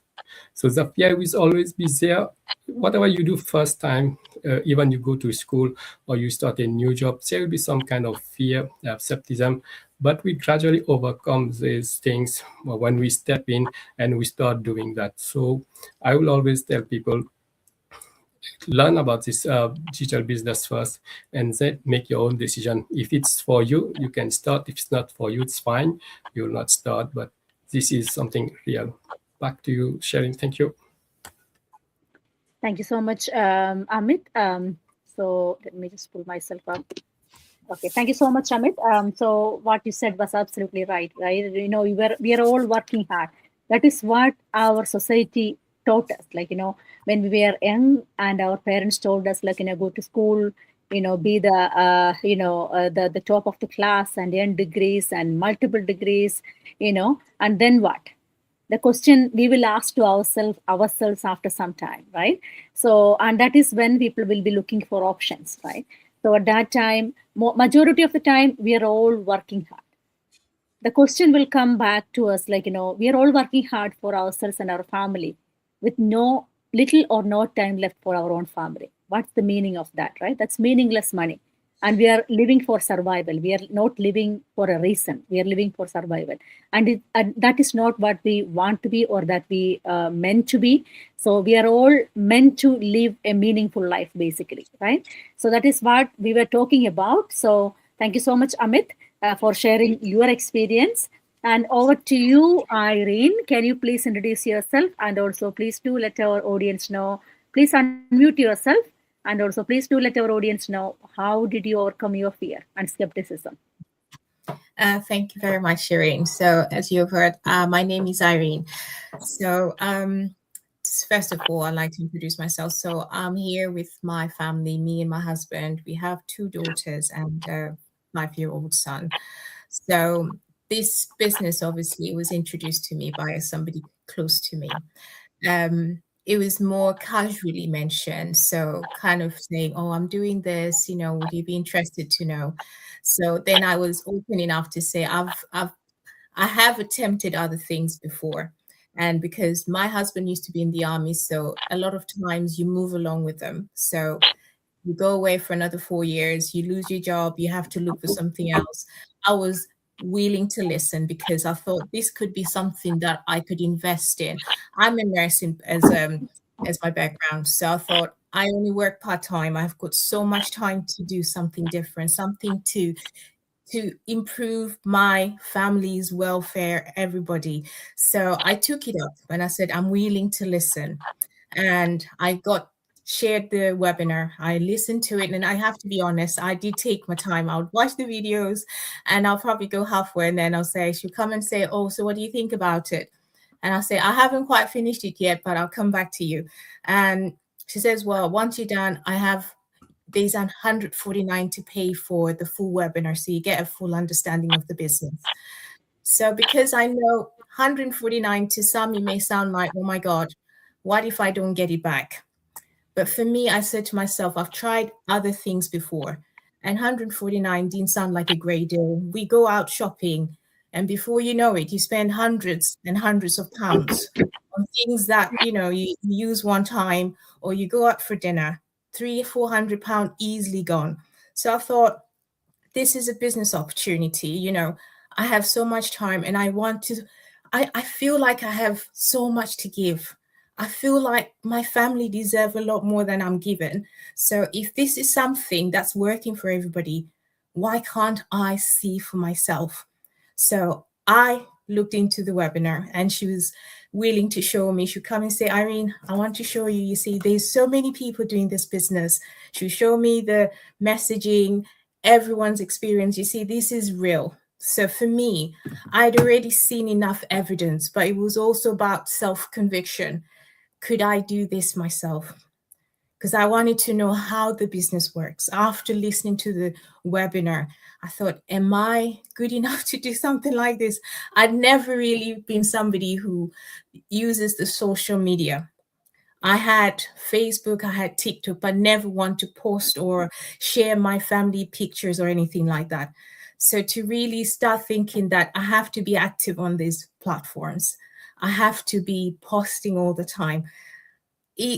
So the fear will always be there. Whatever you do first time, even you go to school or you start a new job, there will be some kind of fear, skepticism, but we gradually overcome these things when we step in and we start doing that. So I will always tell people, learn about this digital business first, and then make your own decision. If it's for you, you can start. If it's not for you, it's fine. You will not start, but this is something real. Back to you, Sherin. Thank you. Thank you so much, Amit. So let me just pull myself up. Okay, thank you so much, Amit. So what you said was absolutely right. You know, we are all working hard. That is what our society taught us, when we were young and our parents told us, go to school, be the top of the class and earn degrees and multiple degrees, and then what? The question we will ask to ourselves after some time, right? So, and that is when people will be looking for options, right? So at that time, majority of the time, we are all working hard. The question will come back to us, we are all working hard for ourselves and our family with no little or no time left for our own family. What's the meaning of that, right? That's meaningless money. And we are living for survival. We are not living for a reason. We are living for survival. And that is not what we want to be or that we meant to be. So we are all meant to live a meaningful life, basically, right? So that is what we were talking about. So thank you so much, Amit, for sharing your experience. And over to you, Irene. Can you please introduce yourself? And also, please do let our audience know. Please unmute yourself. And also, please do let our audience know, how did you overcome your fear and skepticism? Thank you very much, Sherin. So, as you've heard, my name is Irene. So, first of all, I'd like to introduce myself. So, I'm here with my family, me and my husband. We have 2 daughters and a 5-year-old son. So, this business obviously was introduced to me by somebody close to me. It was more casually mentioned. So kind of saying, oh, I'm doing this, would you be interested to know? So then I was open enough to say, I have attempted other things before. And because my husband used to be in the army, so a lot of times you move along with them. So you go away for another 4 years, you lose your job, you have to look for something else. I was willing to listen because I thought this could be something that I could invest in. I'm a nurse as my background, so I thought I only work part-time. I've got so much time to do something different, something to improve my family's welfare, everybody. So I took it up and I said, I'm willing to listen. And I shared the webinar. I listened to it, and I have to be honest, I did take my time. I would watch the videos and I'll probably go halfway, and then she'll come and say, oh, so what do you think about it? And I'll say, I haven't quite finished it yet, but I'll come back to you. And she says, well, once you're done, there's 149 to pay for the full webinar, so you get a full understanding of the business. So because I know 149 to some, it may sound like, oh my God, what if I don't get it back? But for me, I said to myself, I've tried other things before, and 149 didn't sound like a great deal. We go out shopping, and before you know it, you spend hundreds and hundreds of pounds on things that, you use one time, or you go out for dinner, £300-400 easily gone. So I thought, this is a business opportunity. I have so much time, and I feel like I have so much to give. I feel like my family deserve a lot more than I'm given. So if this is something that's working for everybody, why can't I see for myself? So I looked into the webinar, and she was willing to show me. She'd come and say, Irene, I want to show you. You see, there's so many people doing this business. She'd show me the messaging, everyone's experience. You see, this is real. So for me, I'd already seen enough evidence, but it was also about self-conviction. Could I do this myself? Because I wanted to know how the business works. After listening to the webinar, I thought, am I good enough to do something like this? I'd never really been somebody who uses the social media. I had Facebook, I had TikTok, but never want to post or share my family pictures or anything like that. So to really start thinking that I have to be active on these platforms, I have to be posting all the time,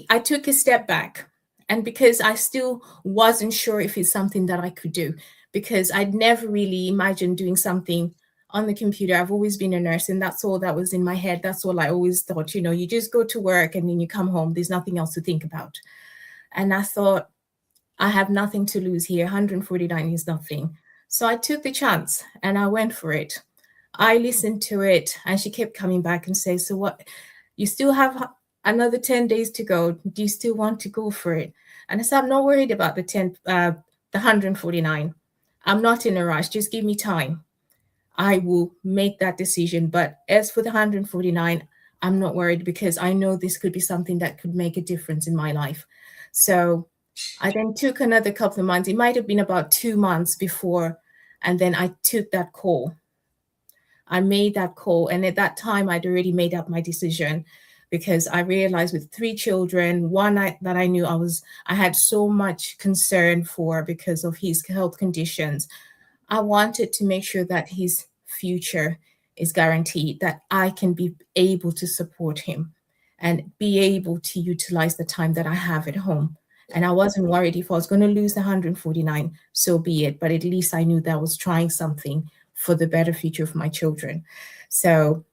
I took a step back. And because I still wasn't sure if it's something that I could do, because I'd never really imagined doing something on the computer. I've always been a nurse, and that's all that was in my head. That's all I always thought, you just go to work and then you come home. There's nothing else to think about. And I thought, I have nothing to lose here. 149 is nothing. So I took the chance and I went for it. I listened to it, and she kept coming back and saying, so what, you still have another 10 days to go. Do you still want to go for it? And I said, I'm not worried about the 149. I'm not in a rush. Just give me time. I will make that decision. But as for the 149, I'm not worried because I know this could be something that could make a difference in my life. So I then took another couple of months. It might have been about 2 months before, and then I took that call. I made that call, and at that time, I'd already made up my decision because I realized with 3 children, that I knew I had so much concern for because of his health conditions. I wanted to make sure that his future is guaranteed, that I can be able to support him and be able to utilize the time that I have at home. And I wasn't worried if I was going to lose the 149, so be it. But at least I knew that I was trying something for the better future of my children. So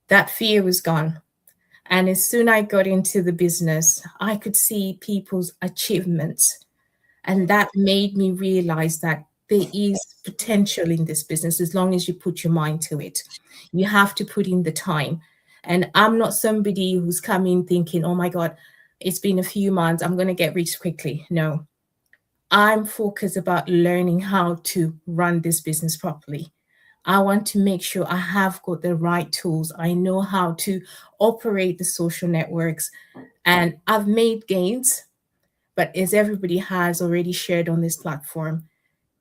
that fear was gone. And as soon as I got into the business, I could see people's achievements. And that made me realize that there is potential in this business as long as you put your mind to it. You have to put in the time. And I'm not somebody who's coming thinking, oh my God, it's been a few months, I'm going to get rich quickly. No, I'm focused about learning how to run this business properly. I want to make sure I have got the right tools. I know how to operate the social networks, and I've made gains. But as everybody has already shared on this platform,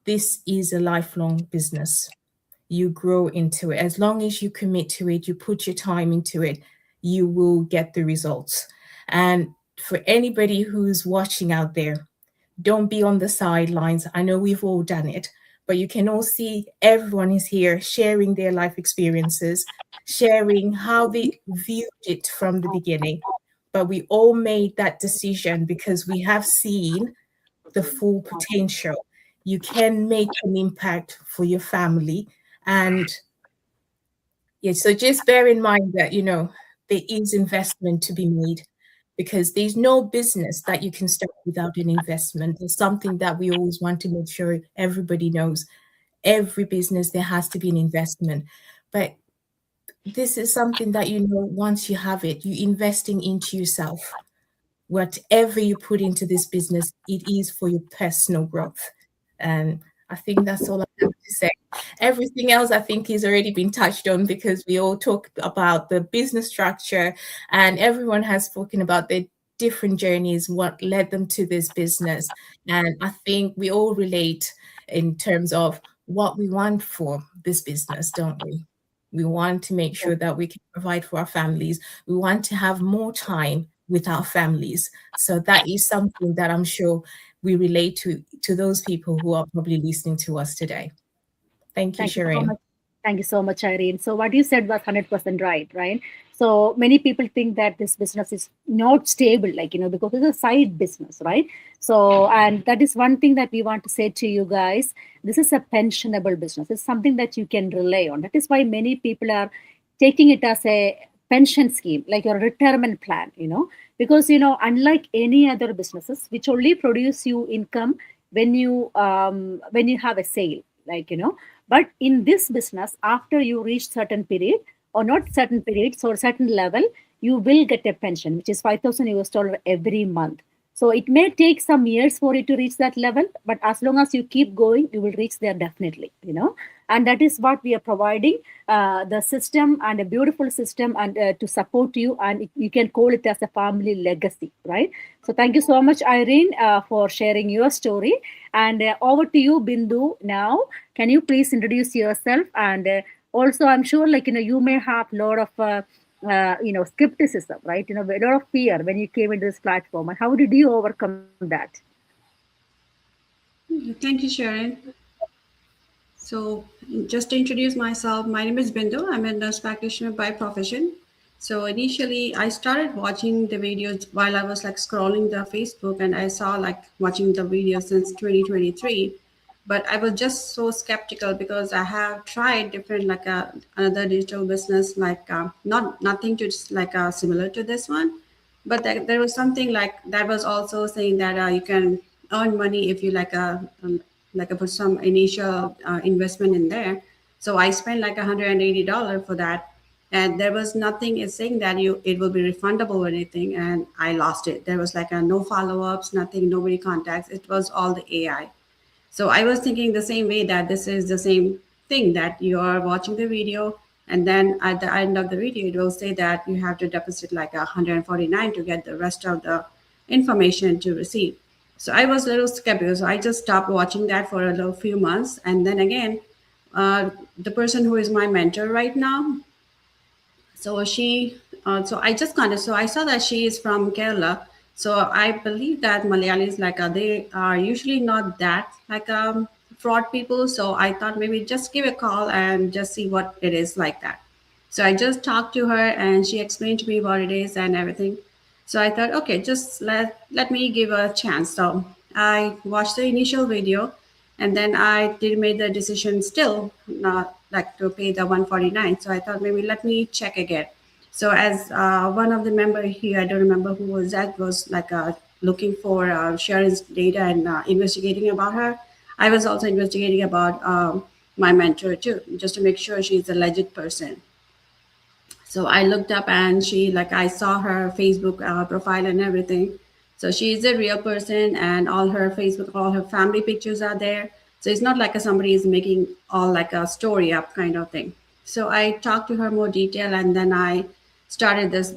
this is a lifelong business. You grow into it. As long as you commit to it, you put your time into it, you will get the results. And for anybody who's watching out there, don't be on the sidelines. I know we've all done it, but you can all see everyone is here sharing their life experiences, sharing how they viewed it from the beginning. But we all made that decision because we have seen the full potential. You can make an impact for your family. And yeah, so just bear in mind that, there is investment to be made because there's no business that you can start without an investment. It's something that we always want to make sure everybody knows. Every business, there has to be an investment. But this is something that, once you have it, you're investing into yourself. Whatever you put into this business, it is for your personal growth. And I think that's all I have to say. Everything else, I think, has already been touched on because we all talk about the business structure and everyone has spoken about their different journeys, what led them to this business. And I think we all relate in terms of what we want for this business, don't we? We want to make sure that we can provide for our families. We want to have more time with our families. So that is something that I'm sure we relate to those people who are probably listening to us today. Thank you, Sherin. Thank you so much, Irene. So what you said was 100% right? So many people think that this business is not stable, because it's a side business, right? So, and that is one thing that we want to say to you guys. This is a pensionable business. It's something that you can rely on. That is why many people are taking it as a pension scheme, like your retirement plan, because, unlike any other businesses, which only produce you income when you have a sale, but in this business, after you reach certain period or not certain periods or certain level, you will get a pension, which is $5,000 every month. So it may take some years for it to reach that level, but as long as you keep going, you will reach there definitely, and that is what we are providing, the system, and a beautiful system, and to support you, and you can call it as a family legacy, right? So thank you so much, Irene, for sharing your story. And over to you, Bindu. Now, can you please introduce yourself? And also, I'm sure, you may have a lot of skepticism, right? A lot of fear when you came into this platform. And how did you overcome that? Thank you, Sherin. So just to introduce myself, my name is Bindu. I'm a nurse practitioner by profession. So initially I started watching the videos while I was scrolling the Facebook, and I saw watching the videos since 2023. But I was just so skeptical because I have tried different another digital business nothing to similar to this one, but there was something that was also saying that you can earn money if you put some initial investment in there. So I spent $180 for that, and there was nothing is saying that it will be refundable or anything, and I lost it. There was no follow-ups, nothing, nobody contacts. It was all the AI. So I was thinking the same way that this is the same thing, that you are watching the video, And then at the end of the video, it will say that you have to deposit like 149 to get the rest of the information to receive. So I was a little skeptical. So I just stopped watching that for a little few months. And then again, the person who is my mentor right now, so so I just kind of, so I saw that she is from Kerala. So I believe that Malayalis, like, they are usually not that like fraud people. So I thought maybe just give a call and just see what it is like that. So I just talked to her and she explained to me what it is and everything. So I thought, okay, just let me give a chance. So I watched the initial video, and then I did make the decision still not like to pay the 149. So I thought maybe let me check again. So as one of the member here, I don't remember who was that, was like looking for Sherin's data and investigating about her. I was also investigating about my mentor too, just to make sure she's a legit person. So I looked up and she, like, I saw her Facebook profile and everything. So she is a real person, and all her Facebook, all her family pictures are there. So it's not like somebody is making all like a story up kind of thing. So I talked to her more detail, and then I started this,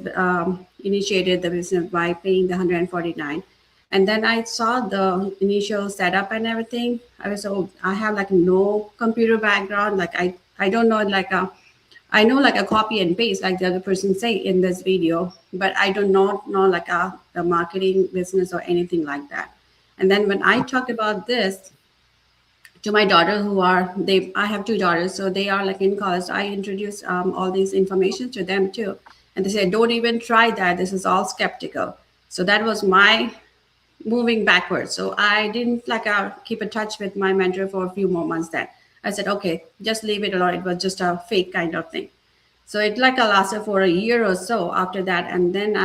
initiated the business by paying the 149. And then I saw the initial setup and everything. I have like no computer background. Like I don't know like I know like a copy and paste, like the other person say in this video, but I do not know like the marketing business or anything like that. And then when I talk about this to my daughter, I have two daughters, so they are like in college. So I introduce all these information to them too, and they say, "Don't even try that. This is all skeptical." So that was my moving backwards. So I didn't like keep in touch with my mentor for a few more months. Then I said, okay, just leave it alone. It was just a fake kind of thing. So it like lasted for a year or so after that. And then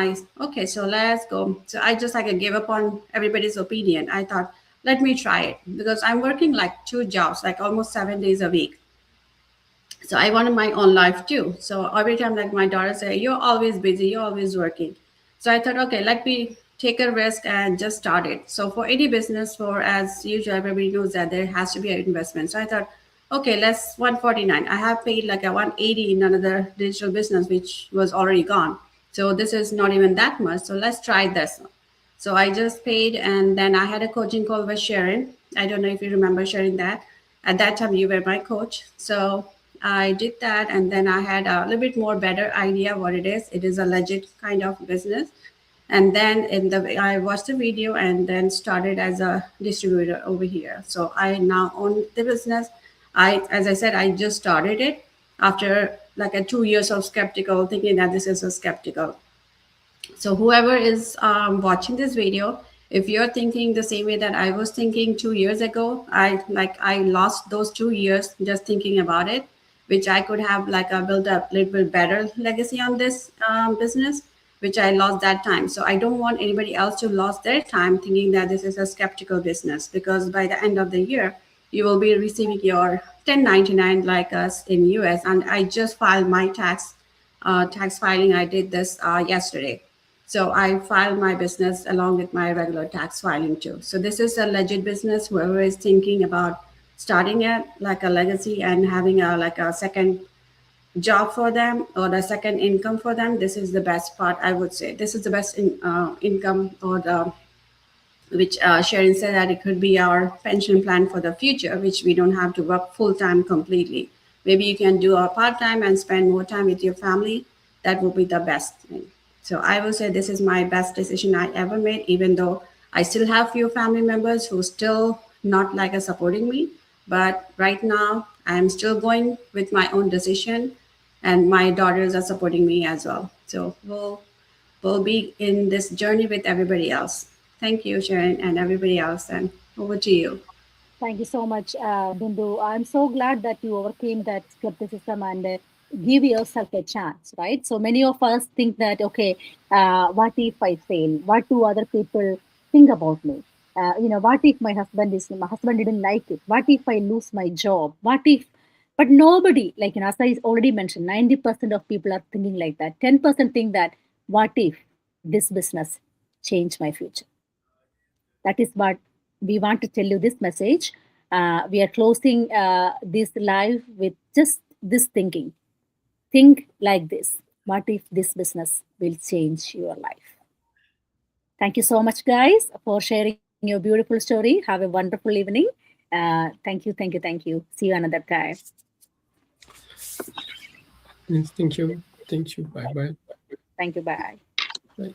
okay, so let's go. So I just like gave up on everybody's opinion. I thought, let me try it, because I'm working like two jobs, like almost 7 days a week. So I wanted my own life too. So every time like my daughter say, you're always busy, you're always working. So I thought, okay, let me take a risk and just start it. So for any business, for as usual, everybody knows that there has to be an investment. So I thought, okay, let's 149. I have paid like a 180 in another digital business, which was already gone. So this is not even that much. So let's try this. So I just paid, and then I had a coaching call with Sherin. I don't know if you remember sharing that. At that time, you were my coach. So I did that, and then I had a little bit more better idea what it is. It is a legit kind of business. And then I watched the video and then started as a distributor over here. So I now own the business. As I said, I just started it after like 2 years of skeptical, thinking that this is a skeptical. So whoever is watching this video, if you're thinking the same way that I was thinking 2 years ago, I lost those 2 years just thinking about it, which I could have like built up a little bit better legacy on this business, which I lost that time. So I don't want anybody else to lose their time thinking that this is a skeptical business, because by the end of the year, you will be receiving your 1099 like us in US. And I just filed my tax filing. I did this yesterday. So I filed my business along with my regular tax filing too. So this is a legit business. Whoever is thinking about starting it like a legacy and having a second job for them or the second income for them, this is the best part. I would say this is the best income, or the which Sherin said that it could be our pension plan for the future, which we don't have to work full time completely. Maybe you can do a part time and spend more time with your family. That would be the best thing. So I will say this is my best decision I ever made, even though I still have few family members who still not like supporting me. But right now I'm still going with my own decision, and my daughters are supporting me as well. So we'll be in this journey with everybody else. Thank you, Sherin, and everybody else. And over to you. Thank you so much, Bindu. I'm so glad that you overcame that skepticism and give yourself a chance, right? So many of us think that, okay, what if I fail? What do other people think about me? What if my husband didn't like it? What if I lose my job? What if? But nobody, like as I already mentioned, 90% of people are thinking like that. 10% think that, what if this business changed my future? That is what we want to tell you this message. We are closing this live with just this thinking. think like this. What if this business will change your life? Thank you so much, guys, for sharing your beautiful story. Have a wonderful evening. Thank you, thank you, thank you. See you another time. Yes, thank you. Thank you. Bye bye. Thank you. Bye. Bye.